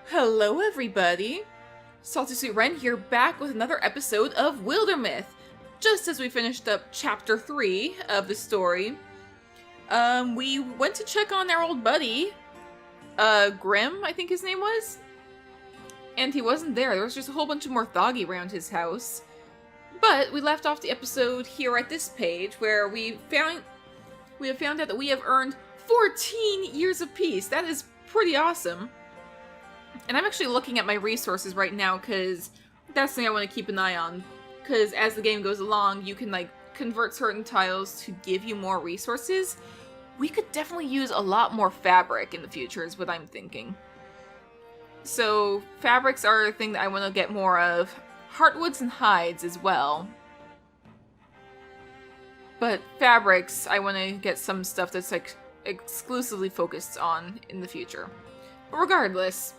Hello everybody! Salty Sweet Ren here, back with another episode of Wildermyth. Just as we finished up chapter 3 of the story, we went to check on our old buddy, Grim, I think his name was? And he wasn't there. There was just a whole bunch of Morthagi around his house. But we left off the episode here at this page, where we have found out that we have earned 14 years of peace. That is pretty awesome. And I'm actually looking at my resources right now because that's something I want to keep an eye on. Because as the game goes along, you can convert certain tiles to give you more resources. We could definitely use a lot more fabric in the future is what I'm thinking. So fabrics are a thing that I want to get more of. Heartwoods and hides as well. But fabrics, I want to get some stuff that's exclusively focused on in the future. But regardless,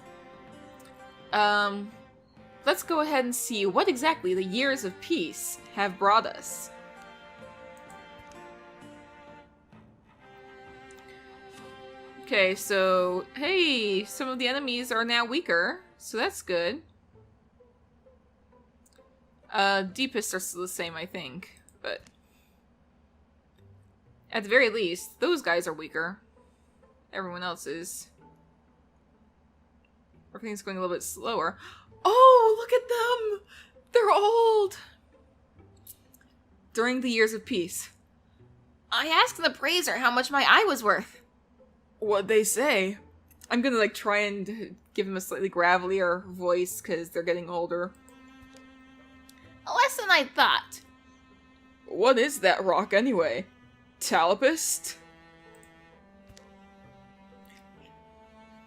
let's go ahead and see what exactly the years of peace have brought us. Okay, so, hey, some of the enemies are now weaker, so that's good. Deepists are still the same, I think, but at the very least, those guys are weaker. Everyone else is. Everything's going a little bit slower. Oh, look at them! They're old! During the years of peace. I asked the appraiser how much my eye was worth. What'd they say? I'm gonna try and give them a slightly gravelier voice because they're getting older. Less than I thought. What is that rock anyway? Talipist?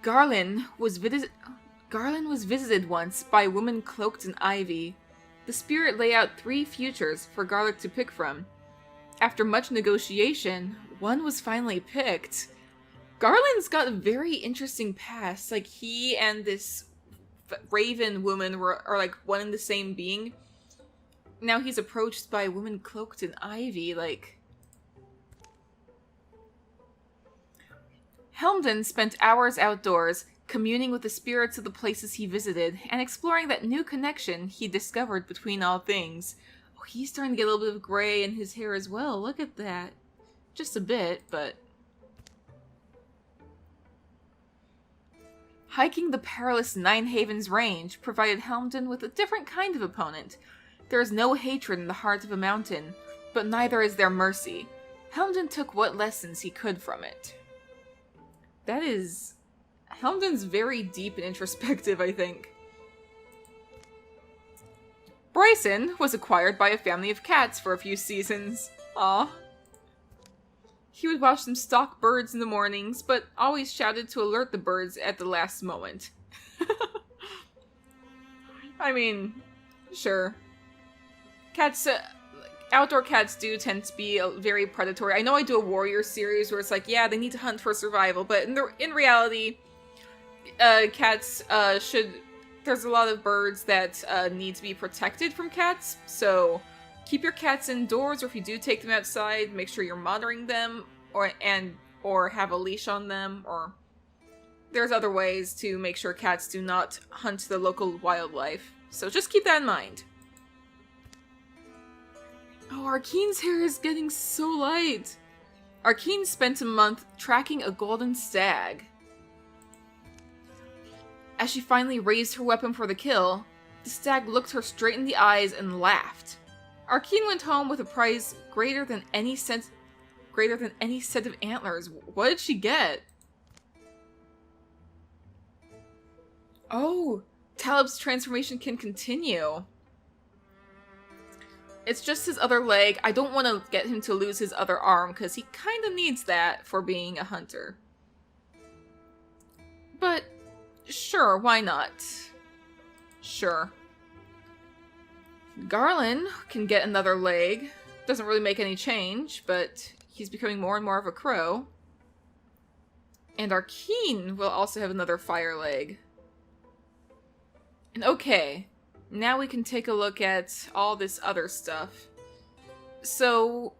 Garland was visited once by a woman cloaked in ivy. The spirit lay out 3 futures for Garlic to pick from. After much negotiation, one was finally picked. Garland's got a very interesting past. He and this raven woman are one and the same being. Now he's approached by a woman cloaked in ivy, Helmden spent hours outdoors, communing with the spirits of the places he visited, and exploring that new connection he discovered between all things. Oh, he's starting to get a little bit of gray in his hair as well. Look at that. Just a bit, but... Hiking the perilous Nine Havens Range provided Helmden with a different kind of opponent. There is no hatred in the heart of a mountain, but neither is there mercy. Helmden took what lessons he could from it. That is... Helmden's very deep and introspective, I think. Bryson was acquired by a family of cats for a few seasons. Aww. He would watch them stalk birds in the mornings, but always shouted to alert the birds at the last moment. I mean, sure. Cats, outdoor cats do tend to be very predatory. I know I do a warrior series where it's yeah, they need to hunt for survival, but in reality, cats there's a lot of birds that need to be protected from cats, so keep your cats indoors, or if you do take them outside, make sure you're monitoring them, or have a leash on them, or there's other ways to make sure cats do not hunt the local wildlife. So just keep that in mind. Oh, Arkeen's hair is getting so light. Arkeen spent a month tracking a golden stag. As she finally raised her weapon for the kill, the stag looked her straight in the eyes and laughed. Arkeen went home with a prize greater than any set of antlers. What did she get? Oh, Talib's transformation can continue. It's just his other leg. I don't want to get him to lose his other arm, because he kind of needs that for being a hunter. But, sure, why not? Sure. Garland can get another leg. Doesn't really make any change, but he's becoming more and more of a crow. And Arkeen will also have another fire leg. And okay, now we can take a look at all this other stuff. So,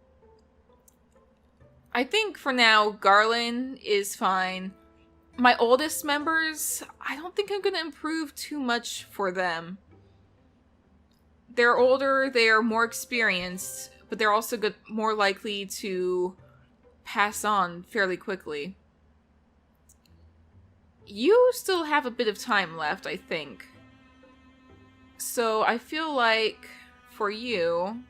I think for now, Garland is fine. My oldest members, I don't think I'm going to improve too much for them. They're older, they are more experienced, but they're also more likely to pass on fairly quickly. You still have a bit of time left, I think. So I feel like for you,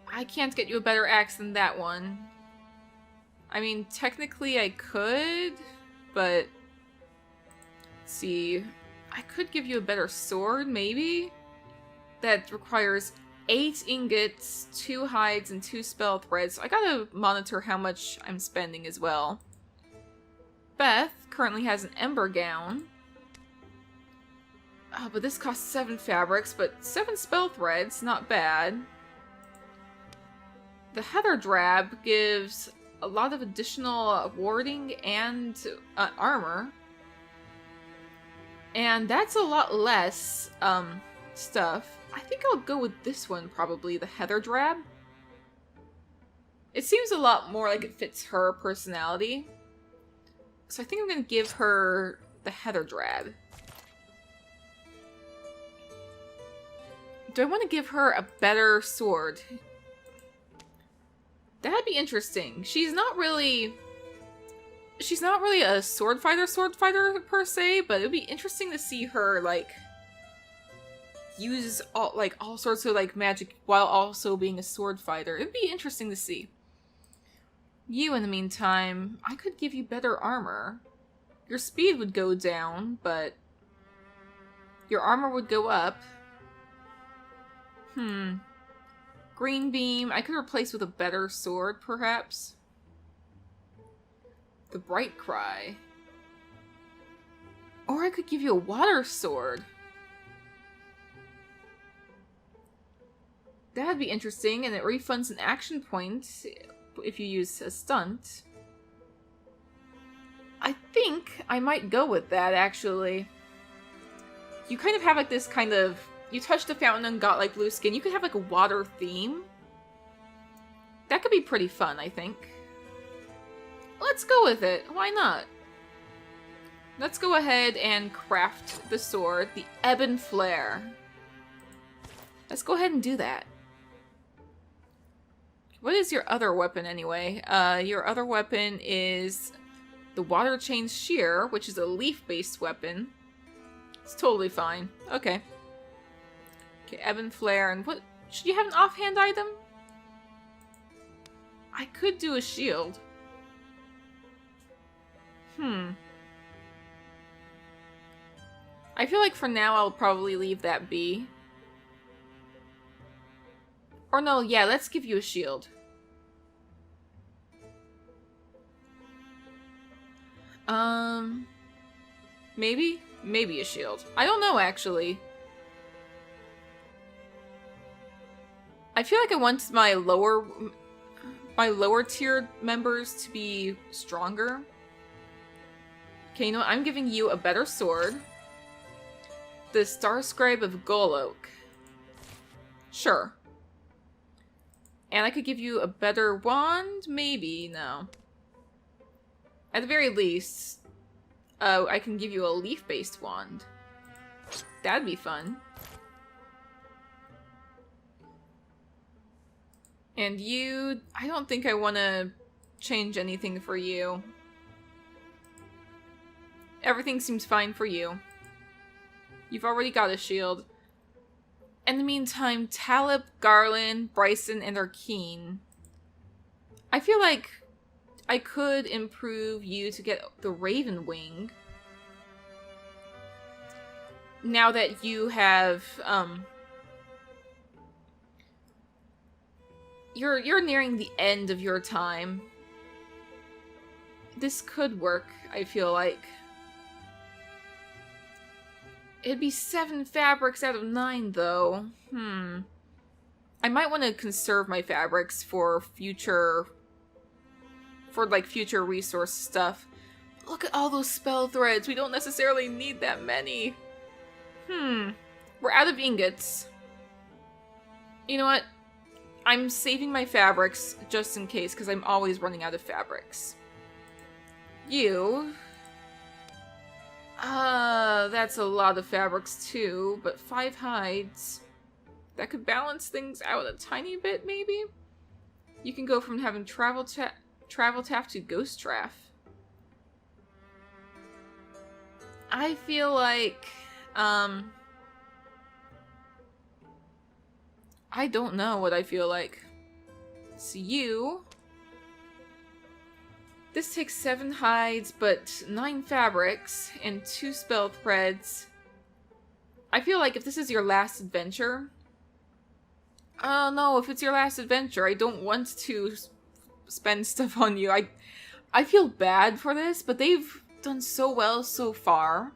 I can't get you a better axe than that one. I mean, technically I could, but let's see. I could give you a better sword, maybe? That requires 8 ingots, 2 hides, and 2 spell threads. So I gotta monitor how much I'm spending as well. Beth currently has an ember gown. Oh, but this costs 7 fabrics, but 7 spell threads, not bad. The heather drab gives a lot of additional warding and armor. And that's a lot less stuff. I think I'll go with this one, probably, the heather drab. It seems a lot more like it fits her personality. So I think I'm going to give her the heather drab. Do I want to give her a better sword? That'd be interesting. She's not really a sword fighter per se, but it would be interesting to see her like use all sorts of like magic while also being a sword fighter. It'd be interesting to see. You, in the meantime, I could give you better armor. Your speed would go down, but your armor would go up. Green beam, I could replace with a better sword, perhaps. The bright cry. Or I could give you a water sword. That'd be interesting, and it refunds an action point if you use a stunt. I think I might go with that, actually. You kind of have like this kind of... You touched the fountain and got like blue skin. You could have like a water theme. That could be pretty fun, I think. Let's go with it. Why not? Let's go ahead and craft the sword, the Ebon Flare. Let's go ahead and do that. What is your other weapon anyway? Your other weapon is the Water Chain Shear, which is a leaf-based weapon. It's totally fine. Okay. Okay, Ebon Flare, and what... Should you have an offhand item? I could do a shield. I feel like for now I'll probably leave that be. Or no, yeah, let's give you a shield. Maybe? Maybe a shield. I don't know, actually. I feel like I want my lower tier members to be stronger. Okay, you know what? I'm giving you a better sword. The Star Scribe of Golok. Sure. And I could give you a better wand? Maybe. No. At the very least, I can give you a leaf-based wand. That'd be fun. And you... I don't think I want to change anything for you. Everything seems fine for you. You've already got a shield. In the meantime, Talib, Garland, Bryson, and Arkeen. I feel like I could improve you to get the Raven Wing. Now that you have, You're nearing the end of your time. This could work, I feel like. It'd be 7 fabrics out of 9, though. I might want to conserve my fabrics for future resource stuff. Look at all those spell threads. We don't necessarily need that many. We're out of ingots. You know what? I'm saving my fabrics just in case, because I'm always running out of fabrics. You. That's a lot of fabrics too, but 5 hides. That could balance things out a tiny bit, maybe? You can go from having travel taff to ghost traff. I feel like, I don't know what I feel like. So you... This takes 7 hides, but 9 fabrics, and 2 spell threads. I feel like if this is your last adventure... Oh no, if it's your last adventure, I don't want to spend stuff on you. I feel bad for this, but they've done so well so far.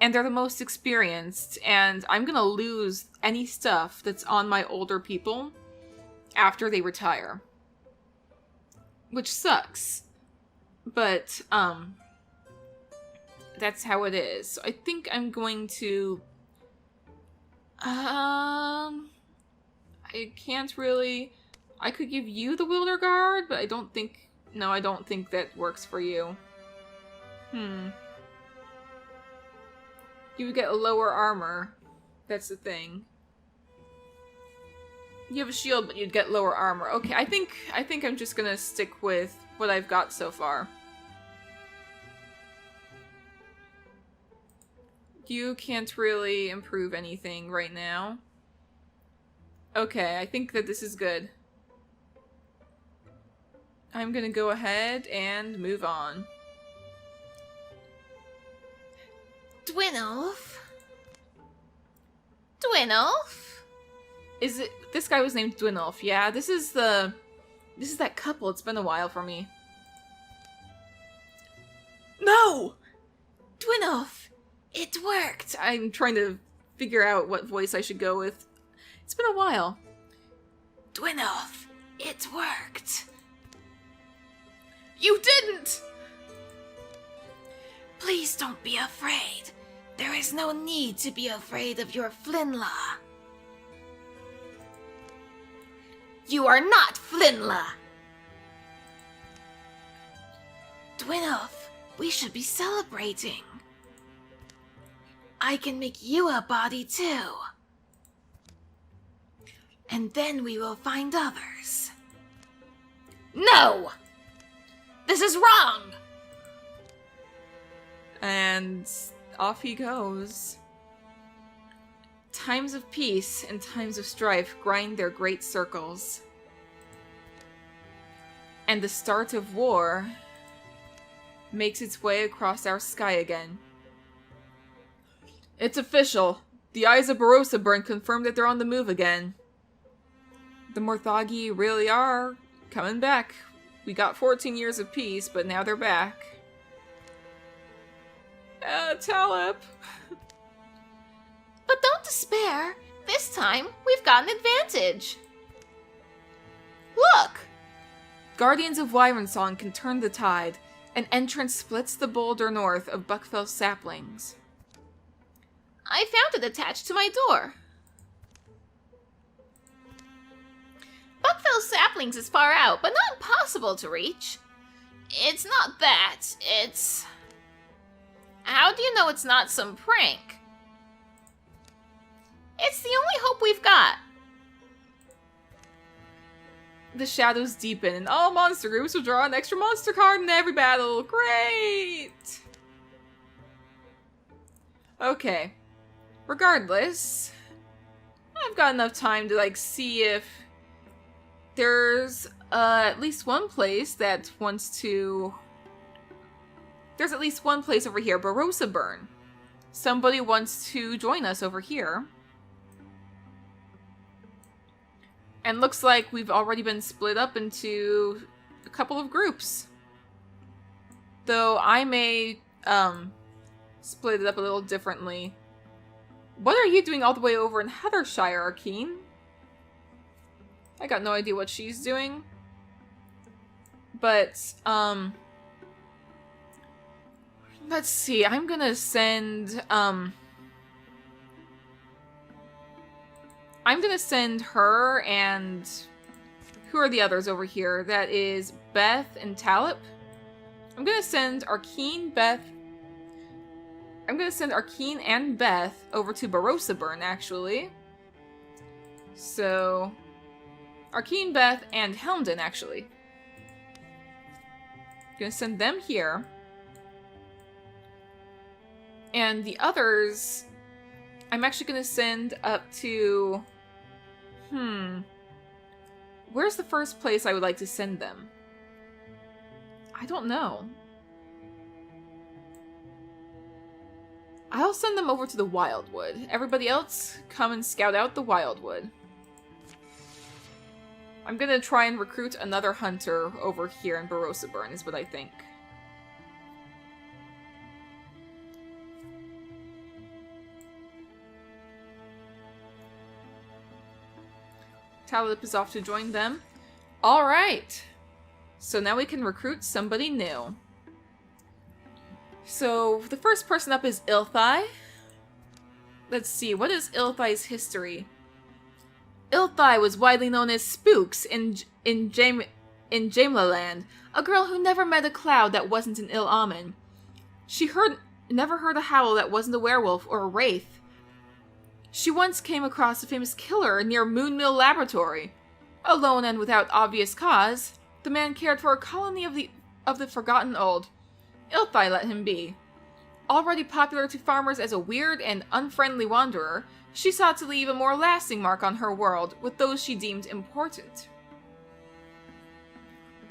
And they're the most experienced, and I'm gonna lose any stuff that's on my older people after they retire. Which sucks. But, that's how it is. So I think I'm going to... I can't really... I could give you the Wilder Guard, but I don't think... No, I don't think that works for you. You would get a lower armor. That's the thing. You have a shield, but you'd get lower armor. Okay, I think I'm just gonna stick with what I've got so far. You can't really improve anything right now. Okay, I think that this is good. I'm gonna go ahead and move on. Dwinolf? Dwinolf? Is it... This guy was named Dwinolf, yeah? This is that couple. It's been a while for me. No! Dwinolf! It worked! I'm trying to figure out what voice I should go with. It's been a while. Dwinolf! It worked! You didn't! Please don't be afraid. There is no need to be afraid of your Flinla. You are not Flinla! Dwinolf, we should be celebrating. I can make you a body too. And then we will find others. No! This is wrong! And off he goes. Times of peace and times of strife grind their great circles. And the start of war makes its way across our sky again. It's official. The eyes of Barossa confirmed that they're on the move again. The Morthagi really are coming back. We got 14 years of peace, but now they're back. Talib. But don't despair. This time, we've got an advantage. Look! Guardians of Wyvernsong can turn the tide. An entrance splits the boulder north of Buckfell's saplings. I found it attached to my door. Buckfell's saplings is far out, but not impossible to reach. It's not that, it's... How do you know it's not some prank? It's the only hope we've got. The shadows deepen, and all monster groups will draw an extra monster card in every battle. Great! Okay. Regardless, I've got enough time to, see if there's at least one place that wants to... There's at least one place over here, Barossa. Somebody wants to join us over here. And looks like we've already been split up into a couple of groups. Though I may split it up a little differently. What are you doing all the way over in Heathershire, Arkeen? I got no idea what she's doing. But, let's see, I'm gonna send, I'm gonna send her and... Who are the others over here? That is Beth and Talib. I'm gonna send Arkeen, Beth... I'm gonna send Arkeen and Beth over to Barossa actually. So... Arkeen, Beth, and Helmden, actually. Gonna send them here. And the others... I'm actually gonna send up to... Where's the first place I would like to send them? I don't know. I'll send them over to the Wildwood. Everybody else, come and scout out the Wildwood. I'm gonna try and recruit another hunter over here in Barossa is what I think. Talip is off to join them. Alright! So now we can recruit somebody new. So, the first person up is Ilphi. Let's see, what is Ilphi's history? Ilphi was widely known as Spooks in Jamlaland, a girl who never met a cloud that wasn't an ill omen. She never heard a howl that wasn't a werewolf or a wraith. She once came across a famous killer near Moonmill Laboratory. Alone and without obvious cause, the man cared for a colony of the forgotten old. Ilphi let him be. Already popular to farmers as a weird and unfriendly wanderer, she sought to leave a more lasting mark on her world with those she deemed important.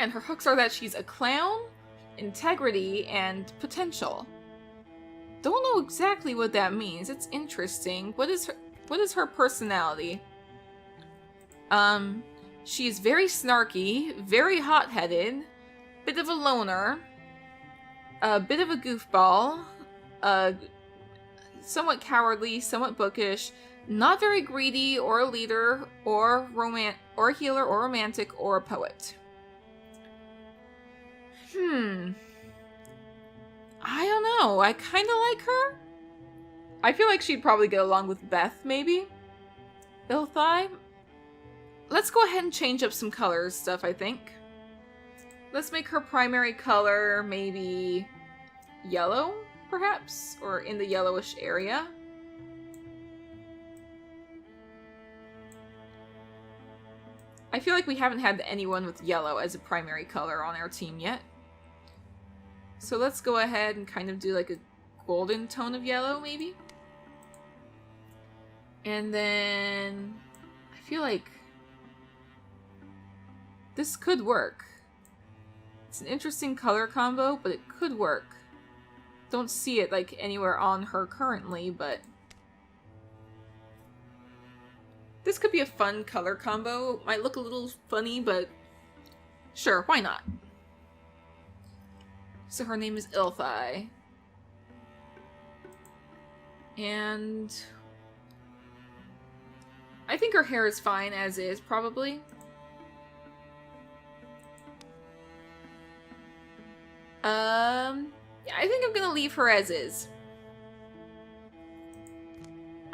And her hooks are that she's a clown, integrity, and potential. Don't know exactly what that means. It's interesting. What is her personality? She's very snarky, very hot-headed, bit of a loner, a bit of a goofball, somewhat cowardly, somewhat bookish, not very greedy, or a leader, or a healer, or romantic, or a poet. I don't know. I kind of like her. I feel like she'd probably get along with Beth, maybe? Ilphi? Let's go ahead and change up some colors stuff, I think. Let's make her primary color maybe yellow, perhaps? Or in the yellowish area. I feel like we haven't had anyone with yellow as a primary color on our team yet. So let's go ahead and kind of do like a golden tone of yellow, maybe? And then... I feel like... this could work. It's an interesting color combo, but it could work. Don't see it like anywhere on her currently, but... this could be a fun color combo. Might look a little funny, but... sure, why not? So her name is Ilphi. And... I think her hair is fine as is, probably. Yeah, I think I'm gonna leave her as is.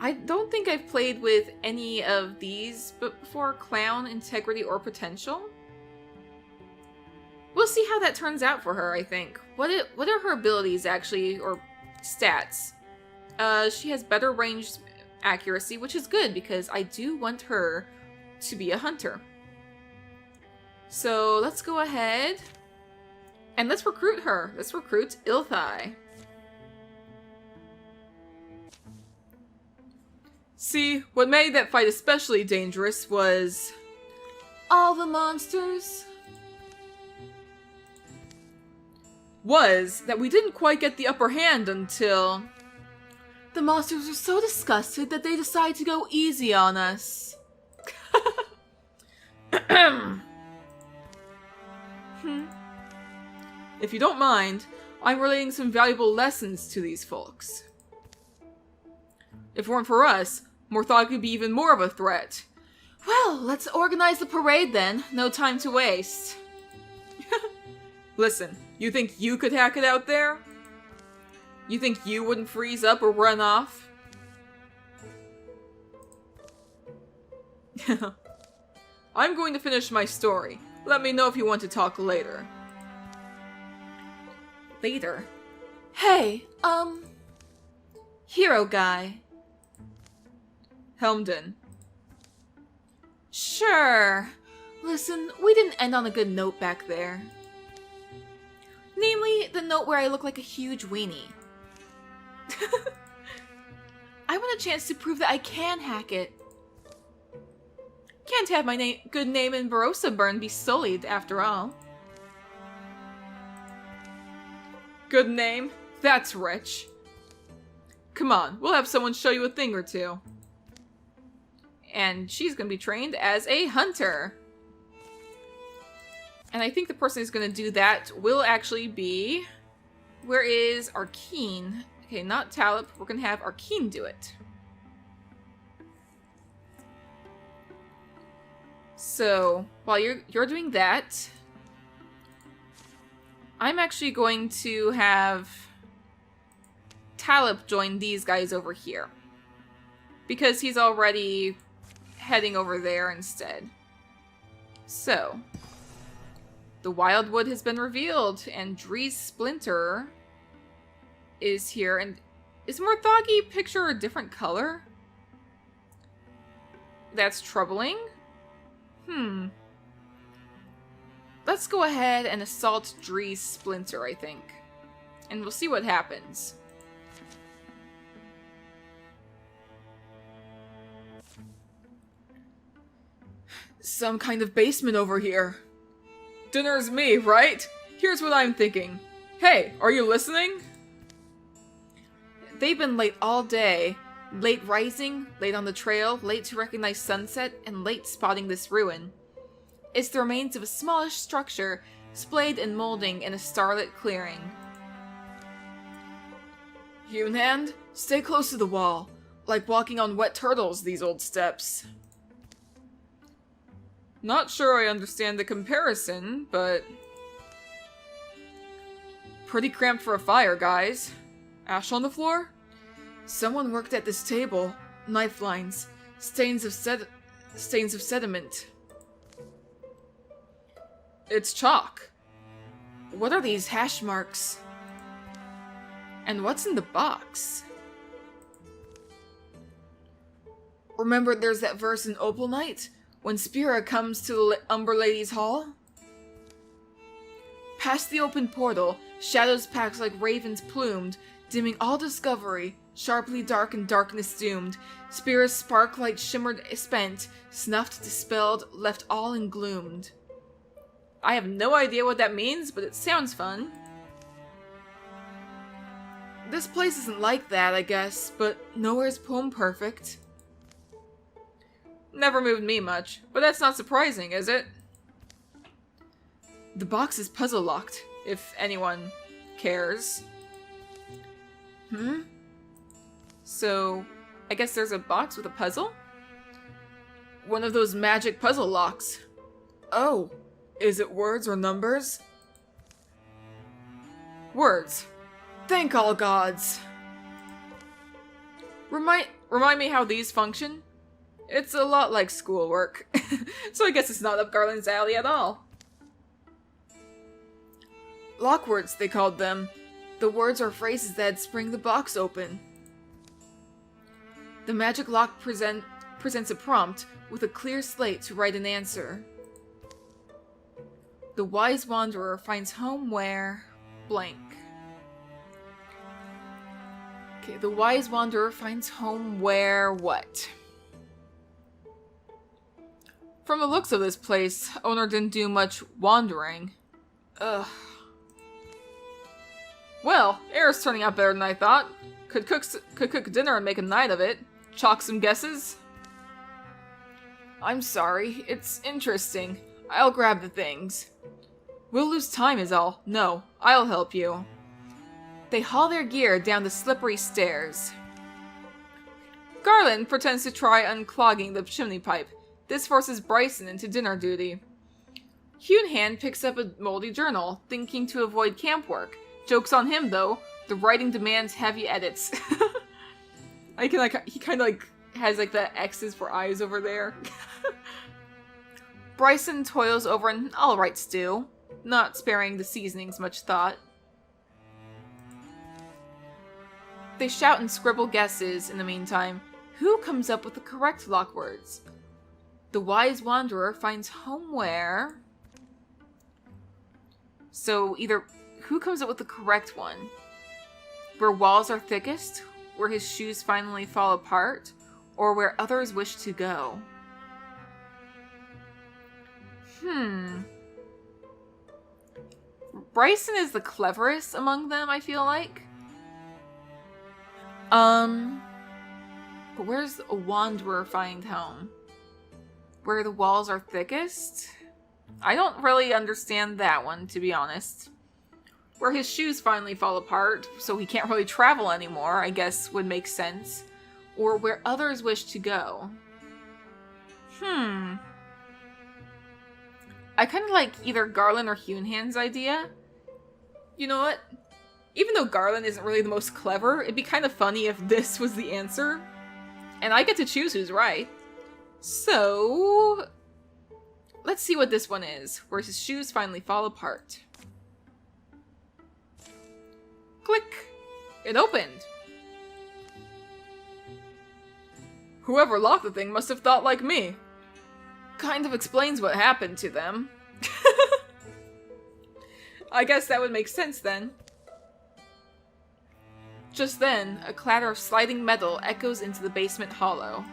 I don't think I've played with any of these before, Clown, Integrity, or Potential. We'll see how that turns out for her, I think. What are her abilities, actually, or stats? She has better range accuracy, which is good, because I do want her to be a hunter. So, let's go ahead, and let's recruit her. Let's recruit Ilphi. See, what made that fight especially dangerous was... all the monsters... was that we didn't quite get the upper hand until... the monsters were so disgusted that they decided to go easy on us. If you don't mind, I'm relaying some valuable lessons to these folks. If it weren't for us, Morthagi would be even more of a threat. Well, let's organize the parade then. No time to waste. Listen, you think you could hack it out there? You think you wouldn't freeze up or run off? I'm going to finish my story. Let me know if you want to talk later. later. Hey, hero guy. Helmden. Sure. Listen, we didn't end on a good note back there. Namely, the note where I look like a huge weenie. I want a chance to prove that I can hack it. Can't have my good name in Barossa Burn be sullied, after all. Good name? That's rich. Come on, we'll have someone show you a thing or two. And she's gonna be trained as a hunter. And I think the person who's gonna do that will actually be... Where is Arkeen? Okay, not Talip. We're gonna have Arkeen do it. So, while you're doing that, I'm actually going to have Talip join these guys over here. Because he's already heading over there instead. So, the Wildwood has been revealed, and Dree's splinter is here. And is Morthagi picture a different color? That's troubling. Let's go ahead and assault Dree's splinter, I think. And we'll see what happens. Some kind of basement over here. Dinner's me, right? Here's what I'm thinking. Hey, are you listening? They've been late all day. Late rising, late on the trail, late to recognize sunset, and late spotting this ruin. It's the remains of a smallish structure, splayed and molding in a starlit clearing. Hewn hand, stay close to the wall. Like walking on wet turtles, these old steps. Not sure I understand the comparison, but... Pretty cramped for a fire, guys. Ash on the floor? Someone worked at this table. Knife lines. Stains of sediment. It's chalk. What are these hash marks? And what's in the box? Remember there's that verse in Opal Night? When Spira comes to the Umber Lady's Hall? Past the open portal, shadows packed like ravens plumed, dimming all discovery, sharply dark and darkness doomed. Spira's spark light shimmered spent, snuffed, dispelled, left all engloomed. I have no idea what that means, but it sounds fun. This place isn't like that, I guess, but nowhere's poem perfect. Never moved me much, but that's not surprising, is it? The box is puzzle locked, if anyone cares. So, I guess there's a box with a puzzle? One of those magic puzzle locks. Oh, is it words or numbers? Words. Thank all gods. Remind me how these function? It's a lot like schoolwork, so I guess it's not up Garland's alley at all. Lockwords, they called them. The words or phrases that spring the box open. The magic lock presents a prompt with a clear slate to write an answer. The wise wanderer finds home where... blank. Okay, the wise wanderer finds home where what? From the looks of this place, owner didn't do much wandering. Ugh. Well, air's turning out better than I thought. Could cook dinner and make a night of it. Chalk some guesses? I'm sorry, it's interesting. I'll grab the things. We'll lose time is all. No, I'll help you. They haul their gear down the slippery stairs. Garland pretends to try unclogging the chimney pipe. This forces Bryson into dinner duty. Hewn Hand picks up a moldy journal, thinking to avoid camp work. Joke's on him, though. The writing demands heavy edits. He kind of has the X's for eyes over there. Bryson toils over an alright stew, not sparing the seasonings much thought. They shout and scribble guesses in the meantime. Who comes up with the correct lock words? The wise wanderer finds home where... So either who comes up with the correct one? Where walls are thickest? Where his shoes finally fall apart? Or where others wish to go? Bryson is the cleverest among them, I feel like. But where's a wanderer find home? Where the walls are thickest? I don't really understand that one, to be honest. Where his shoes finally fall apart, so he can't really travel anymore, I guess would make sense. Or where others wish to go. I kind of like either Garland or Hunehand's idea. You know what? Even though Garland isn't really the most clever, it'd be kind of funny if this was the answer. And I get to choose who's right. So... let's see what this one is, where his shoes finally fall apart. Click! It opened! Whoever locked the thing must have thought like me. Kind of explains what happened to them. I guess that would make sense then. Just then, a clatter of sliding metal echoes into the basement hollow.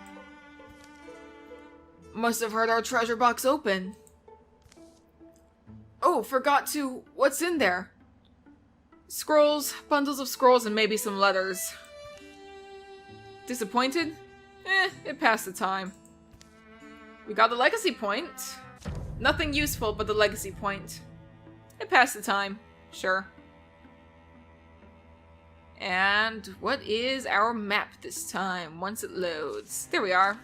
Must have heard our treasure box open. Oh, forgot to... what's in there? Scrolls, bundles of scrolls, and maybe some letters. Disappointed? It passed the time. We got the legacy point. Nothing useful but the legacy point. It passed the time. Sure. And what is our map this time, once it loads? There we are.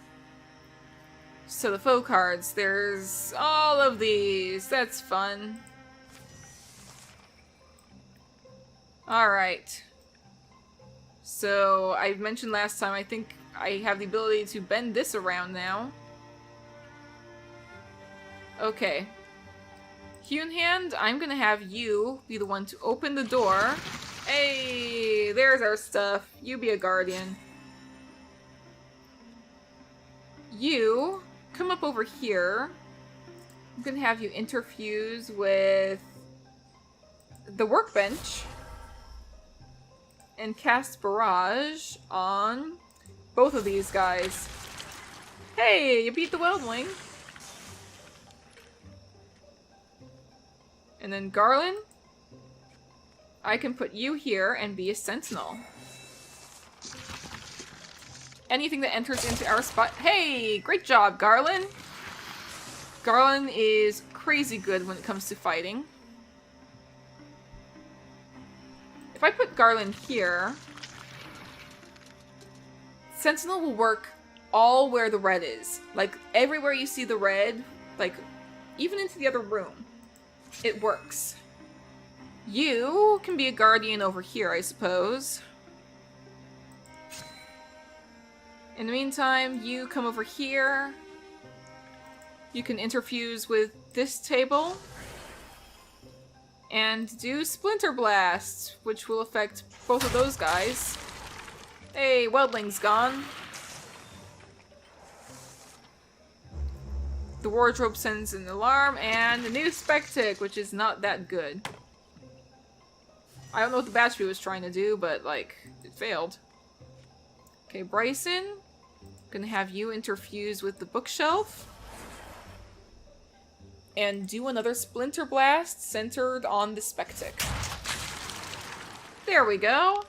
So the foe cards, there's all of these. That's fun. Alright. So, I mentioned last time, I think I have the ability to bend this around now. Okay. Hunehand, I'm gonna have you be the one to open the door. Hey, there's our stuff. You be a guardian. You come up over here. I'm gonna have you interfuse with the workbench and cast barrage on both of these guys. Hey, you beat the Weldling. And then Garland, I can put you here and be a sentinel. Anything that enters into our spot. Hey, great job, Garland. Garland is crazy good when it comes to fighting. If I put Garland here, Sentinel will work all where the red is. Like, everywhere you see the red, like, even into the other room, it works. You can be a guardian over here, I suppose. In the meantime, you come over here. You can interfuse with this table. And do Splinter Blast, which will affect both of those guys. Hey, Weldling's gone. The wardrobe sends an alarm, and the new Spectic, which is not that good. I don't know what the Batchby was trying to do, but, like, it failed. Okay, Bryson. Gonna have you interfuse with the bookshelf. And do another Splinter Blast centered on the Spectic. There we go.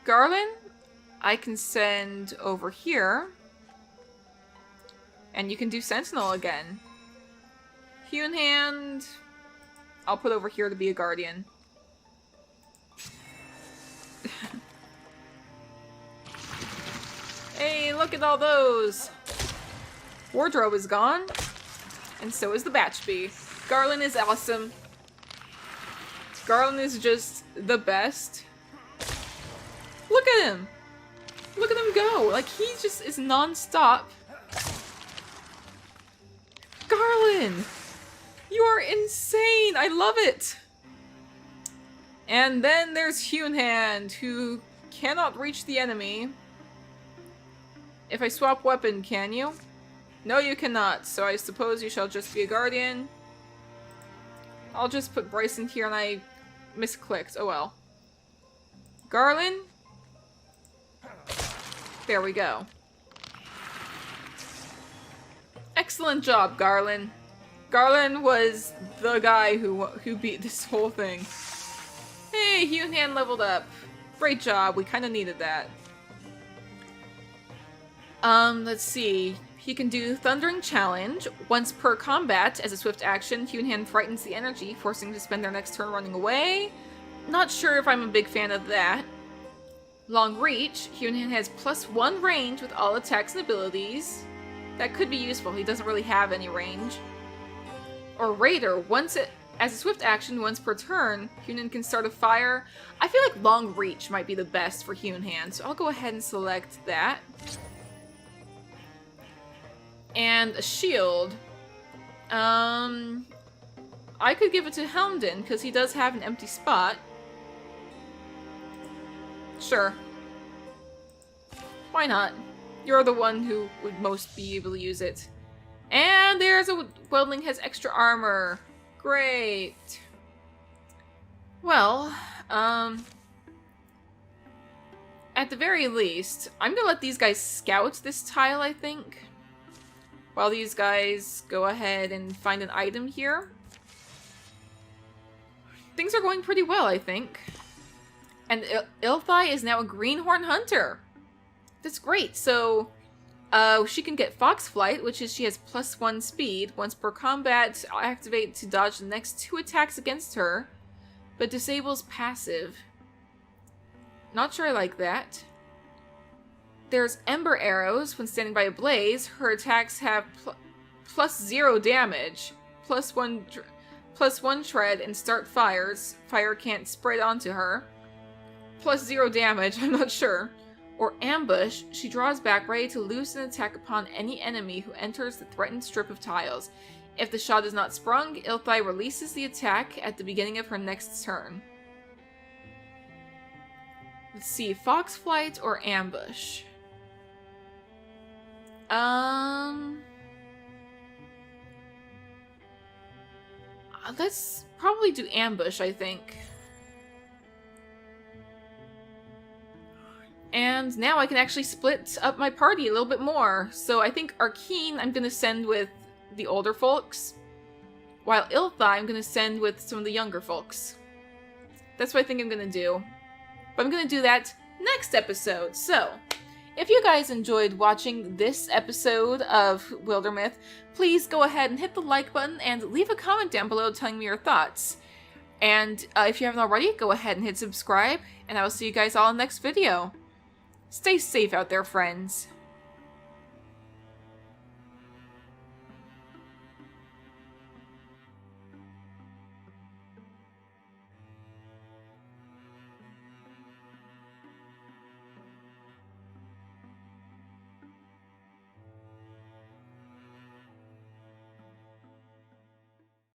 Garland, I can send over here. And you can do Sentinel again. Hunehand, I'll put over here to be a guardian. Hey, look at all those! Wardrobe is gone, and so is the Batchby. Garland is awesome. Garland is just the best. Look at him! Look at him go! Like, he just is non-stop. Garland! You are insane! I love it! And then there's Hunehand, who cannot reach the enemy. If I swap weapon, can you? No, you cannot, so I suppose you shall just be a guardian. I'll just put Bryson here and I misclicked. Oh well. Garland? There we go. Excellent job, Garland. Garland was the guy who beat this whole thing. Hey, Hunehand leveled up. Great job, we kinda needed that. Let's see. He can do Thundering Challenge. Once per combat, as a swift action, Hunehand frightens the energy, forcing them to spend their next turn running away. Not sure if I'm a big fan of that. Long Reach. Hunehand has +1 range with all attacks and abilities. That could be useful, he doesn't really have any range. Or Raider. As a swift action, once per turn, Hunehand can start a fire. I feel like Long Reach might be the best for Hunehand, so I'll go ahead and select that. And a shield. I could give it to Helmden, because he does have an empty spot. Sure. Why not? You're the one who would most be able to use it. And there's a Weldling has extra armor. Great. Well, at the very least, I'm gonna let these guys scout this tile, I think. While these guys go ahead and find an item here. Things are going pretty well, I think. And Ilphi is now a greenhorn hunter. That's great. So, she can get Fox Flight, which is she has +1 speed. Once per combat, I'll activate to dodge the next 2 attacks against her. But disables passive. Not sure I like that. There's Ember Arrows. When standing by a blaze, her attacks have +0 damage, +1 shred, and start fires. Fire can't spread onto her. +0 damage, I'm not sure. Or Ambush. She draws back, ready to loose an attack upon any enemy who enters the threatened strip of tiles. If the shot is not sprung, Ilphi releases the attack at the beginning of her next turn. Let's see, Fox Flight or Ambush? Let's probably do Ambush, I think. And now I can actually split up my party a little bit more. So I think Arkeen I'm going to send with the older folks, while Ilphi I'm going to send with some of the younger folks. That's what I think I'm going to do. But I'm going to do that next episode. So, if you guys enjoyed watching this episode of Wildermyth, please go ahead and hit the like button and leave a comment down below telling me your thoughts. And if you haven't already, go ahead and hit subscribe, and I will see you guys all in the next video. Stay safe out there, friends.